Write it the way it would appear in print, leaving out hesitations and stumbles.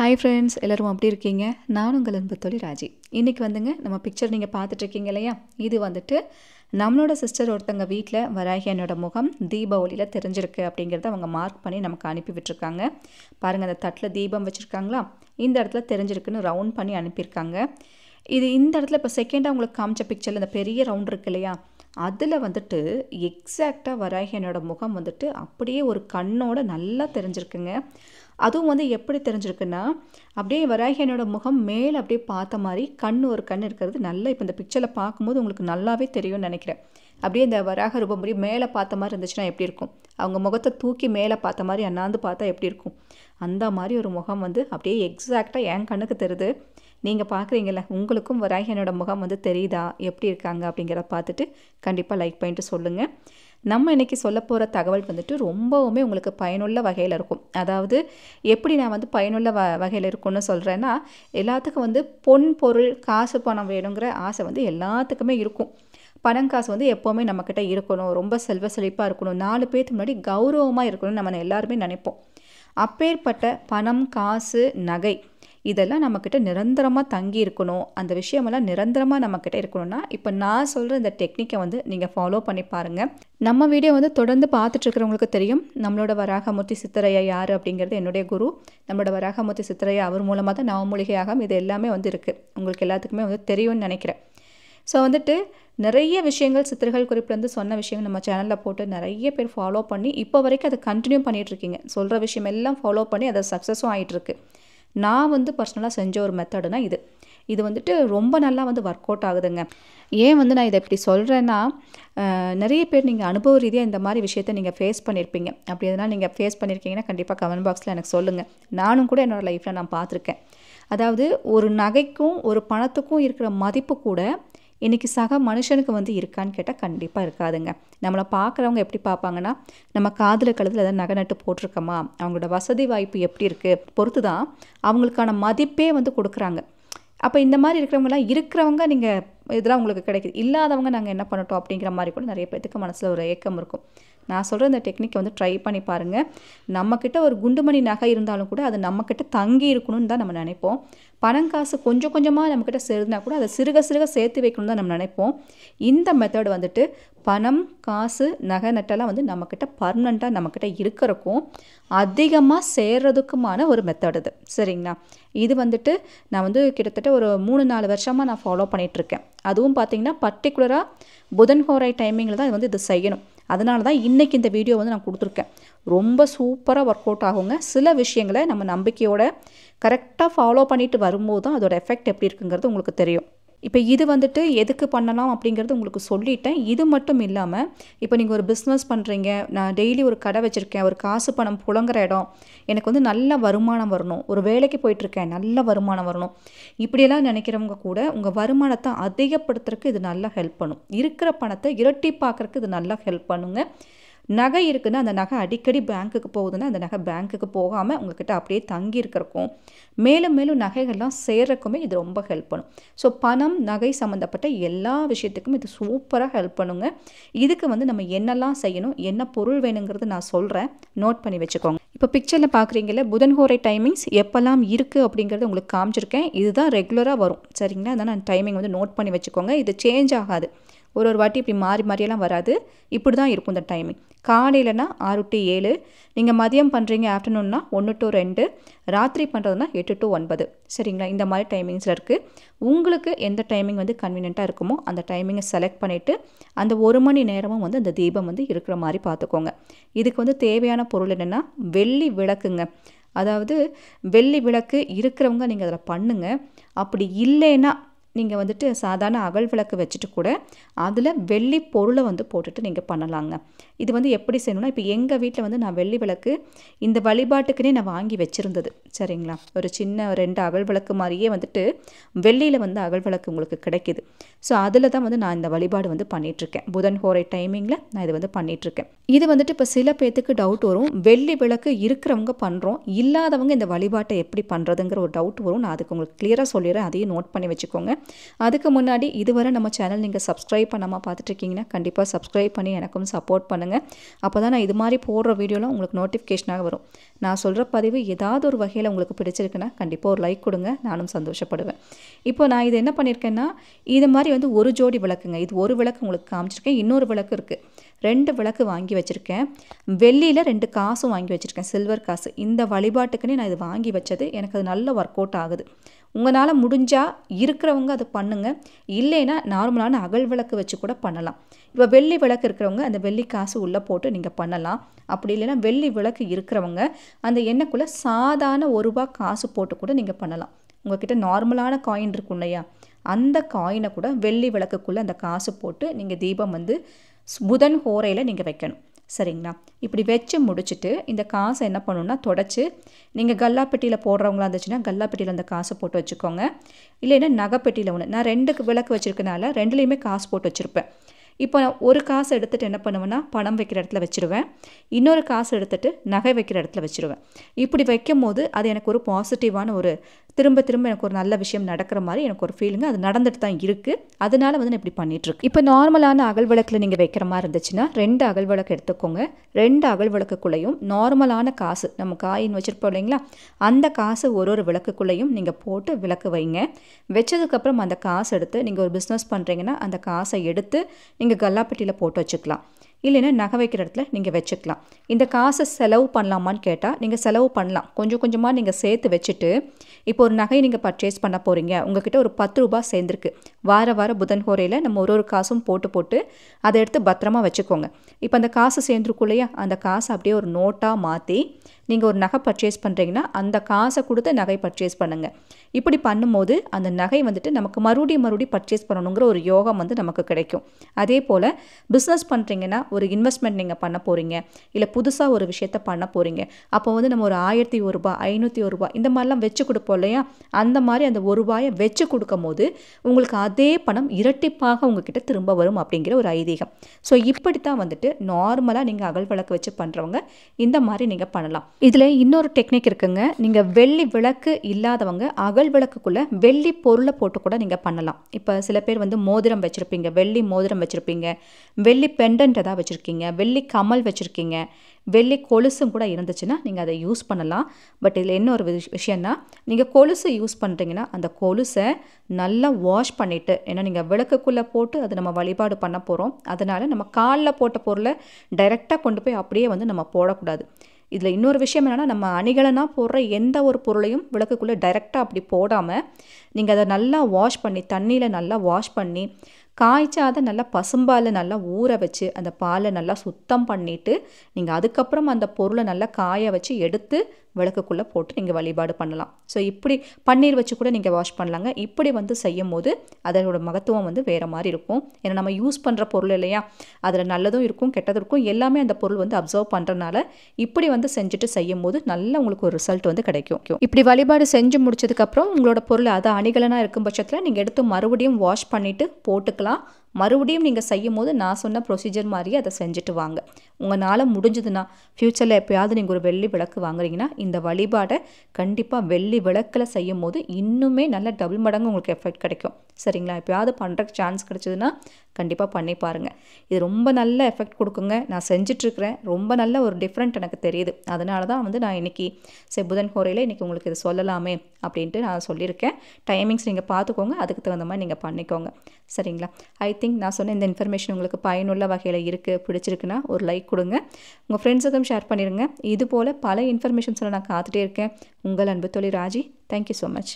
Hi friends, எல்லோரும் அப்படி இருக்கீங்க? நான் உங்கள் அன்பு தோழி ராஜி. இன்றைக்கி வந்துங்க நம்ம பிக்சர் நீங்கள் பார்த்துட்ருக்கீங்க இல்லையா? இது வந்துட்டு நம்மளோட சிஸ்டர் ஒருத்தங்க வீட்டில் வராகி என்னோட முகம் தீபாவளியில் தெரிஞ்சிருக்கு அப்படிங்கிறத அவங்க மார்க் பண்ணி நமக்கு அனுப்பி விட்டுருக்காங்க. பாருங்கள், அந்த தட்டில் தீபம் வச்சுருக்காங்களா, இந்த இடத்துல தெரிஞ்சிருக்குன்னு ரவுண்ட் பண்ணி அனுப்பியிருக்காங்க. இது இந்த இடத்துல இப்போ செகண்டாக உங்களுக்கு காமிச்ச பிக்சரில் இந்த பெரிய ரவுண்ட் இருக்கு இல்லையா, அதில் வந்துட்டு எக்ஸாக்டாக வராகி என்னோட முகம் வந்துட்டு அப்படியே ஒரு கண்ணோட நல்லா தெரிஞ்சிருக்குங்க. அதுவும் வந்து எப்படி தெரிஞ்சிருக்குன்னா, அப்படியே வராகி என்னோட முகம் மேலே அப்படியே பார்த்த மாதிரி ஒரு கண் இருக்கிறது நல்லா இப்போ இந்த பிக்சரில் பார்க்கும்போது உங்களுக்கு நல்லாவே தெரியும்னு நினைக்கிறேன். அப்படியே இந்த வராக ரூபம் அப்படியே மேலே பார்த்த மாதிரி இருந்துச்சுன்னா எப்படி இருக்கும், அவங்க முகத்தை தூக்கி மேலே பார்த்த மாதிரி அண்ணாந்து பார்த்தா எப்படி இருக்கும், அந்த மாதிரி ஒரு முகம் வந்து அப்படியே எக்ஸாக்டாக என் கண்ணுக்கு தெரியுது. நீங்கள் பார்க்குறீங்கள, உங்களுக்கும் வராகி என்னோட முகம் வந்து தெரியுதா, எப்படி இருக்காங்க அப்படிங்கிறத பார்த்துட்டு கண்டிப்பாக லைக் பண்ணிட்டு சொல்லுங்கள். நம்ம இன்றைக்கி சொல்ல போகிற தகவல் வந்துட்டு ரொம்பவுமே உங்களுக்கு பயனுள்ள வகையில் இருக்கும். அதாவது எப்படி நான் வந்து பயனுள்ள வகையில் இருக்கும்னு சொல்கிறேன்னா, எல்லாத்துக்கும் வந்து பொன் பொருள் காசு பணம் வேணுங்கிற ஆசை வந்து எல்லாத்துக்குமே இருக்கும். பணம் காசு வந்து எப்போவுமே நம்மக்கிட்ட இருக்கணும், ரொம்ப செல்வ செழிப்பாக இருக்கணும், 4 பேருக்கு முன்னாடி கௌரவமாக இருக்கணும்னு நம்ம எல்லாருமே நினைப்போம். அப்பேற்பட்ட பணம் காசு நகை இதெல்லாம் நம்மக்கிட்ட நிரந்தரமாக தங்கி இருக்கணும். அந்த விஷயமெல்லாம் நிரந்தரமாக நம்மக்கிட்ட இருக்கணும்னா இப்போ நான் சொல்கிற இந்த டெக்னிக்கை வந்து நீங்கள் ஃபாலோ பண்ணி பாருங்கள். நம்ம வீடியோ வந்து தொடர்ந்து பார்த்துட்ருக்கிறவங்களுக்கு தெரியும், நம்மளோட வராகமூர்த்தி சித்தரையா யார் அப்படிங்கிறது என்னுடைய குரு. நம்மளோட வராகமூர்த்தி சித்தரையா அவர் மூலமாக தான் நவமூலிகையாகம் இது எல்லாமே வந்து இருக்குது. உங்களுக்கு எல்லாத்துக்குமே வந்து தெரியும்னு நினைக்கிறேன். ஸோ வந்துட்டு நிறைய விஷயங்கள் சித்தர்கள் குறிப்பிலேருந்து சொன்ன விஷயங்கள் நம்ம சேனலில் போட்டு நிறைய பேர் ஃபாலோ பண்ணி இப்போ வரைக்கும் அதை கண்டினியூ பண்ணிகிட்ருக்கீங்க. சொல்கிற விஷயம் எல்லாம் ஃபாலோ பண்ணி அதை சக்ஸஸும் ஆகிட்டுருக்கு. நான் வந்து பர்சனலாக செஞ்ச ஒரு மெத்தடுனா இது வந்துட்டு ரொம்ப நல்லா வந்து ஒர்க் அவுட் ஆகுதுங்க. ஏன் வந்து நான் இதை இப்படி சொல்கிறேன்னா, நிறைய பேர் நீங்கள் அனுபவ ரீதியாக இந்த மாதிரி விஷயத்தை நீங்கள் ஃபேஸ் பண்ணியிருப்பீங்க. அப்படி எதனால் நீங்கள் ஃபேஸ் பண்ணியிருக்கீங்கன்னா கண்டிப்பாக கமெண்ட் பாக்ஸில் எனக்கு சொல்லுங்கள். நானும் கூட என்னோடய லைஃப்பில் நான் பார்த்துருக்கேன். அதாவது ஒரு நகைக்கும் ஒரு பணத்துக்கும் இருக்கிற மதிப்பு கூட இன்றைக்கி சக மனுஷனுக்கு வந்து இருக்கான்னு கேட்டால் கண்டிப்பாக இருக்காதுங்க. நம்மளை பார்க்குறவங்க எப்படி பார்ப்பாங்கன்னா, நம்ம காதில் கழுத்தில் ஏதாவது நகை நட்டு போட்டிருக்கோமா, அவங்களோட வசதி வாய்ப்பு எப்படி இருக்குது பொறுத்து தான் அவங்களுக்கான மதிப்பே வந்து கொடுக்குறாங்க. அப்போ இந்த மாதிரி இருக்கிறவங்க நீங்கள் இதெல்லாம் உங்களுக்கு கிடைக்குது, இல்லாதவங்க நாங்கள் என்ன பண்ணட்டும் அப்படிங்கிற மாதிரி கூட நிறைய பேத்துக்கு மனசில் ஒரு ஏக்கம் இருக்கும். நான் சொல்கிற இந்த டெக்னிக்கை வந்து ட்ரை பண்ணி பாருங்கள். நம்மக்கிட்ட ஒரு குண்டுமணி நகை இருந்தாலும் கூட அது நம்மக்கிட்ட தங்கி இருக்கணும்னு தான் நம்ம நினைப்போம். பணம் காசு கொஞ்சம் கொஞ்சமாக நம்மக்கிட்ட சேர்ந்துனா கூட அதை சிறுக சிறுக சேர்த்து வைக்கணும்னு தான் நம்ம நினைப்போம். இந்த மெத்தட் வந்துட்டு பணம் காசு நகை நட்டெல்லாம் வந்து நம்மக்கிட்ட பர்மனெண்ட்டாக நம்மக்கிட்ட இருக்கிறக்கும் அதிகமாக சேர்றதுக்குமான ஒரு மெத்தட் இது. சரிங்களா? இது வந்துட்டு நான் வந்து கிட்டத்தட்ட ஒரு 3-4 வருஷமாக நான் ஃபாலோ பண்ணிகிட்ருக்கேன். அதுவும் பார்த்திங்கன்னா பர்டிகுலராக புதன்ஹோரை டைமிங்கில் தான் இது செய்யணும். அதனால தான் இன்றைக்கி இந்த வீடியோ வந்து நான் கொடுத்துருக்கேன். ரொம்ப சூப்பராக ஒர்க் அவுட் ஆகுங்க. சில விஷயங்களை நம்ம நம்பிக்கையோட கரெக்டாக ஃபாலோ பண்ணிட்டு வரும்போது தான் அதோட எஃபெக்ட் எப்படி இருக்குங்கிறது உங்களுக்கு தெரியும். இப்போ இது வந்துட்டு எதுக்கு பண்ணலாம் அப்படிங்கிறது உங்களுக்கு சொல்லிட்டேன். இது மட்டும் இல்லாமல் இப்போ நீங்கள் ஒரு பிஸ்னஸ் பண்ணுறீங்க, நான் டெய்லி ஒரு கடை வச்சுருக்கேன், ஒரு காசு பணம் புழங்குற இடம், எனக்கு வந்து நல்ல வருமானம் வரணும், ஒரு வேலைக்கு போயிட்டுருக்கேன் நல்ல வருமானம் வரணும், இப்படியெல்லாம் நினைக்கிறவங்க கூட உங்கள் வருமானத்தை அதிகப்படுத்துறதுக்கு இது நல்லா ஹெல்ப் பண்ணும். இருக்கிற பணத்தை இரட்டிப்பாக்குறதுக்கு இது நல்லா ஹெல்ப் பண்ணுங்க. நகை இருக்குன்னா அந்த நகை அடிக்கடி பேங்க்குக்கு போகுதுன்னா அந்த நகை பேங்க்குக்கு போகாமல் உங்கள்கிட்ட அப்படியே தங்கி இருக்கிறக்கும், மேலும் மேலும் நகைகள்லாம் சேர்றக்குமே இது ரொம்ப ஹெல்ப் பண்ணும். ஸோ பணம் நகை சம்மந்தப்பட்ட எல்லா விஷயத்துக்கும் இது சூப்பராக ஹெல்ப் பண்ணுங்க. இதுக்கு வந்து நம்ம என்னெல்லாம் செய்யணும், என்ன பொருள் வேணுங்கிறது நான் சொல்கிறேன், நோட் பண்ணி வச்சுக்கோங்க. இப்போ பிக்சரில் பார்க்குறீங்களே, புதன்ஹோரை டைமிங்ஸ் எப்போல்லாம் இருக்குது அப்படிங்கிறது உங்களுக்கு காமிச்சிருக்கேன். இதுதான் ரெகுலராக வரும். சரிங்களா? அதனால் நான் டைமிங் வந்து நோட் பண்ணி வச்சுக்கோங்க. இது சேஞ்ச் ஆகாது. ஒரு வாட்டி இப்படி மாறியெல்லாம் வராது. இப்படி தான் இருக்கும் இந்த டைமிங். காலையிலனா 6 to 7, நீங்கள் மதியம் பண்ணுறீங்க ஆஃப்டர்நூன்னா 1 to 2, ராத்திரி பண்ணுறதுனா 8 to 9. சரிங்களா? இந்த மாதிரி டைமிங்ஸில் இருக்குது. உங்களுக்கு எந்த டைமிங் வந்து கன்வீனியண்ட்டாக இருக்குமோ அந்த டைமிங்கை செலக்ட் பண்ணிவிட்டு அந்த 1 மணி நேரமும் வந்து அந்த தீபம் வந்து இருக்கிற மாதிரி பார்த்துக்கோங்க. இதுக்கு வந்து தேவையான பொருள் என்னென்னா வெள்ளி விளக்குங்க. அதாவது வெள்ளி விளக்கு இருக்கிறவங்க நீங்கள் அதில் பண்ணுங்கள். அப்படி இல்லைன்னா நீங்கள் வந்துட்டு சாதாரண அகல் விளக்கு வச்சுட்டு கூட அதில் வெள்ளி பொருளை வந்து போட்டுட்டு நீங்கள் பண்ணலாங்க. இது வந்து எப்படி செய்யணும்னா, இப்போ எங்கள் வீட்டில் வந்து நான் வெள்ளி விளக்கு இந்த வழிபாட்டுக்குனே நான் வாங்கி வச்சுருந்தது. சரிங்களா? ஒரு சின்ன 2 அகல் விளக்கு மாதிரியே வந்துட்டு வெள்ளியில் வந்து அகல் விளக்கு உங்களுக்கு கிடைக்கிது. ஸோ அதில் தான் வந்து நான் இந்த வழிபாடு வந்து பண்ணிகிட்ருக்கேன். புதன்ஹோரை டைமிங்கில் நான் இது வந்து பண்ணிகிட்ருக்கேன். இது வந்துட்டு இப்போ சில பேத்துக்கு டவுட் வரும், வெள்ளி விளக்கு இருக்கிறவங்க பண்ணுறோம், இல்லாதவங்க இந்த வழிபாட்டை எப்படி பண்ணுறதுங்கிற ஒரு டவுட் வரும். நான் அதுக்கு உங்களுக்கு கிளியராக சொல்லிடுறேன், அதையும் நோட் பண்ணி வச்சுக்கோங்க. அதுக்கு முன்னாடி இதுவரை நம்ம சேனல் நீங்கள் சப்ஸ்கிரைப் பண்ணாமல் பார்த்துட்ருக்கீங்கன்னா கண்டிப்பாக சப்ஸ்கிரைப் பண்ணி எனக்கும் சப்போர்ட் பண்ணுங்கள். அப்போ தான் நான் இது மாதிரி போடுற வீடியோலாம் உங்களுக்கு நோட்டிஃபிகேஷனாக வரும். நான் சொல்கிற பதிவு ஏதாவது ஒரு வகையில் உங்களுக்கு பிடிச்சிருக்குன்னா கண்டிப்பாக ஒரு லைக் கொடுங்க, நானும் சந்தோஷப்படுவேன். இப்போ நான் இது என்ன பண்ணியிருக்கேன்னா, இது மாதிரி வந்து ஒரு ஜோடி விளக்குங்க. இது ஒரு விளக்கு உங்களுக்கு காமிச்சிருக்கேன், இன்னொரு விளக்கு இருக்குது. 2 விளக்கு வாங்கி வச்சுருக்கேன். வெள்ளியில் 2 காசும் வாங்கி வச்சுருக்கேன், சில்வர் காசு. இந்த வழிபாட்டுக்குன்னே நான் இது வாங்கி வச்சது. எனக்கு அது நல்ல ஒர்க் அவுட் ஆகுது. உங்களால் முடிஞ்சால் இருக்கிறவங்க அது பண்ணுங்கள். இல்லைன்னா நார்மலான அகல் விளக்கு வச்சு கூட பண்ணலாம். இப்போ வெள்ளி விளக்கு இருக்கிறவங்க அந்த வெள்ளி காசு உள்ளே போட்டு நீங்கள் பண்ணலாம். அப்படி இல்லைன்னா வெள்ளி விளக்கு இருக்கிறவங்க அந்த எண்ணெய்க்குள்ளே சாதாரண ₹1 காசு போட்டு கூட நீங்கள் பண்ணலாம். உங்கள்கிட்ட நார்மலான காயின் இருக்கும் இல்லையா, அந்த காயினை கூட வெள்ளி விளக்குக்குள்ளே அந்த காசு போட்டு நீங்கள் தீபம் வந்து புதன் ஹோரையில் நீங்கள் வைக்கணும். சரிங்களா? இப்படி வச்சு முடிச்சுட்டு இந்த காசை என்ன பண்ணணுன்னா தொடச்சி, நீங்கள் கல்லாப்பெட்டியில் போடுறவங்களா இருந்துச்சுன்னா கல்லாப்பெட்டியில் அந்த காசை போட்டு வச்சுக்கோங்க. இல்லைன்னா நகைப்பெட்டியில் ஒன்று. நான் 2 விளக்கு வச்சுருக்கனால 2லேயுமே காசு போட்டு வச்சுருப்பேன். இப்போ ஒரு காசு எடுத்துகிட்டு என்ன பண்ணுவேன்னா பணம் வைக்கிற இடத்துல வச்சுருவேன். இன்னொரு காசு எடுத்துகிட்டு நகை வைக்கிற இடத்துல வச்சுருவேன். இப்படி வைக்கும் போது அது எனக்கு ஒரு பாசிட்டிவான ஒரு திரும்ப திரும்ப எனக்கு ஒரு நல்ல விஷயம் நடக்கிற மாதிரி எனக்கு ஒரு ஃபீலிங்கு அது நடந்துட்டு தான் இருக்குது. அதனால வந்து நான் இப்படி பண்ணிகிட்ருக்கு. இப்போ நார்மலான அகல் விளக்கில் நீங்கள் வைக்கிற மாதிரி இருந்துச்சுன்னா 2 அகல் விளக்கு எடுத்துக்கோங்க. 2 அகல் விளக்குக்குள்ளேயும் நார்மலான காசு நம்ம காயின் வச்சுருப்போம் இல்லைங்களா, அந்த காசு ஒரு விளக்குக்குள்ளேயும் நீங்கள் போட்டு விளக்கு வைங்க. வச்சதுக்கப்புறம் அந்த காசு எடுத்து நீங்கள் ஒரு பிஸ்னஸ் பண்ணுறீங்கன்னா அந்த காசை எடுத்து நீங்கள் கல்லாப்பெட்டியில் போட்டு வச்சுக்கலாம். இல்லைன்னா நகை வைக்கிற இடத்துல நீங்கள் வச்சுக்கலாம். இந்த காசை செலவு பண்ணலாமான்னு கேட்டால் நீங்கள் செலவு பண்ணலாம். கொஞ்சம் கொஞ்சமாக நீங்கள் சேர்த்து வச்சுட்டு, இப்போ ஒரு நகை நீங்கள் பர்ச்சேஸ் பண்ண போகிறீங்க, உங்கள்கிட்ட ஒரு ₹10 சேர்ந்துருக்கு. வார புதன் ஹோரையில் நம்ம ஒரு காசும் போட்டு அதை எடுத்து பத்திரமா வச்சுக்கோங்க. இப்போ அந்த காசு சேர்ந்துருக்கும் இல்லையா, அந்த காசை அப்படியே ஒரு நோட்டாக மாற்றி நீங்கள் ஒரு நகை பர்ச்சேஸ் பண்ணுறீங்கன்னா அந்த காசை கொடுத்து நகை பர்ச்சேஸ் பண்ணுங்கள். இப்படி பண்ணும்போது அந்த நகை வந்துட்டு நமக்கு மறுபடியும் பர்ச்சேஸ் பண்ணணுங்கிற ஒரு யோகம் வந்து நமக்கு கிடைக்கும். அதே போல் பிஸ்னஸ் பண்ணுறீங்கன்னா ஒரு இன்வெஸ்ட்மெண்ட் நீங்கள் பண்ண போகிறீங்க, இல்லை புதுசாக ஒரு விஷயத்த பண்ண போகிறீங்க, அப்போ வந்து நம்ம ஒரு ₹1001 ₹501 இந்த மாதிரிலாம் வச்சு கொடுப்போம் இல்லையா, அந்த மாதிரி அந்த ₹1 வச்சு கொடுக்கும் போது உங்களுக்கு அதே பணம் இரட்டிப்பாக உங்ககிட்ட திரும்ப வரும் அப்படிங்கிற ஒரு ஐதீகம். ஸோ இப்படித்தான் வந்துட்டு நார்மலாக நீங்கள் அகல் விளக்கு வச்சு பண்ணுறவங்க இந்த மாதிரி நீங்கள் பண்ணலாம். இதில் இன்னொரு டெக்னிக் இருக்குங்க. நீங்கள் வெள்ளி விளக்கு இல்லாதவங்க அகல் விளக்குக்குள்ளே வெள்ளி பொருளை போட்டு கூட நீங்கள் பண்ணலாம். இப்போ சில பேர் வந்து மோதிரம் வச்சுருப்பீங்க, வெள்ளி மோதிரம் வச்சுருப்பீங்க, வெள்ளி பெண்டன்ட் ஏதாவது வச்சுருக்கீங்க, வெள்ளி கமல் வச்சுருக்கீங்க, வெள்ளி கொலுசும் கூட இருந்துச்சுன்னா நீங்கள் அதை யூஸ் பண்ணலாம். பட் இதில் என்ன ஒரு விஷயம்னா, நீங்கள் கொலுசு யூஸ் பண்ணுறீங்கன்னா அந்த கொலுசை நல்லா வாஷ் பண்ணிவிட்டு, ஏன்னா நீங்கள் விளக்குக்குள்ளே போட்டு அதை நம்ம வழிபாடு பண்ண போகிறோம். அதனால் நம்ம காலில் போட்ட பொருளை டைரெக்டாக கொண்டு போய் அப்படியே வந்து நம்ம போடக்கூடாது. இதில் இன்னொரு விஷயம் என்னென்னா, நம்ம அணிகலனாக போடுற எந்த ஒரு பொருளையும் விளக்குக்குள்ளே டைரெக்டாக அப்படி போடாமல் நீங்கள் அதை நல்லா வாஷ் பண்ணி, தண்ணியில் நல்லா வாஷ் பண்ணி, காய்ச்சாத நல்லா பசும்பாலை நல்லா ஊற வச்சு அந்த பாலை நல்லா சுத்தம் பண்ணிவிட்டு நீங்கள் அதுக்கப்புறம் அந்த பொருளை நல்லா காய வச்சு எடுத்து விளக்குக்குள்ளே போட்டு நீங்கள் வழிபாடு பண்ணலாம். ஸோ இப்படி பன்னீர் வச்சு கூட நீங்கள் வாஷ் பண்ணலாங்க. இப்படி வந்து செய்யும் போது அதோட மகத்துவம் வந்து வேறு மாதிரி இருக்கும். ஏன்னா நம்ம யூஸ் பண்ணுற பொருள் இல்லையா, அதில் நல்லதும் இருக்கும் கெட்டதும் இருக்கும், எல்லாமே அந்த பொருள் வந்து அப்சர்வ் பண்ணுறதுனால இப்படி வந்து செஞ்சுட்டு செய்யும் போது நல்ல உங்களுக்கு ஒரு ரிசல்ட் வந்து கிடைக்கும். இப்படி வழிபாடு செஞ்சு முடிச்சதுக்கப்புறம் உங்களோட பொருள் அது அணிகலனாக இருக்கும் பட்சத்தில் நீங்கள் எடுத்து மறுபடியும் வாஷ் பண்ணிவிட்டு போட்டுக்கலாம். மறுபடியும் நீங்கள் செய்யும் போது நான் சொன்ன ப்ரொசீஜர் மாதிரியே அதை செஞ்சுட்டு வாங்க. உங்களால் முடிஞ்சதுன்னா ஃப்யூச்சரில் எப்போயாவது நீங்கள் ஒரு வெள்ளி விளக்கு வாங்குறீங்கன்னா இந்த வழிபாடை கண்டிப்பாக வெள்ளி விளக்கில் செய்யும் போது இன்னுமே நல்ல டபுள் மடங்கு உங்களுக்கு எஃபெக்ட் கிடைக்கும். சரிங்களா? எப்போயாவது பண்ணுறக்கு சான்ஸ் கிடைச்சதுன்னா கண்டிப்பாக பண்ணி பாருங்கள். இது ரொம்ப நல்ல எஃபெக்ட் கொடுக்குங்க. நான் செஞ்சிட்ருக்கிறேன். ரொம்ப நல்ல ஒரு டிஃப்ரெண்ட் எனக்கு தெரியுது. அதனால தான் வந்து நான் இன்றைக்கி புதன் ஹோரையில் இன்றைக்கி உங்களுக்கு இது சொல்லலாமே அப்படின்ட்டு நான் சொல்லியிருக்கேன். டைமிங்ஸ் நீங்கள் பார்த்துக்கோங்க, அதுக்கு தகுந்த மாதிரி நீங்கள் பண்ணிக்கோங்க. சரிங்களா? ஐ திங்க் நான் சொன்ன இந்த இன்ஃபர்மேஷன் உங்களுக்கு பயனுள்ள வகையில் இருக்குது, பிடிச்சிருக்குன்னா ஒரு லைக் கொடுங்க, உங்கள் ஃப்ரெண்ட்ஸுக்கும் ஷேர் பண்ணிடுங்க. இது போல் பல இன்ஃபர்மேஷன்ஸில் நான் காத்துட்டே இருக்கேன். உங்கள் அன்பு தோழி ராஜி. Thank you so much.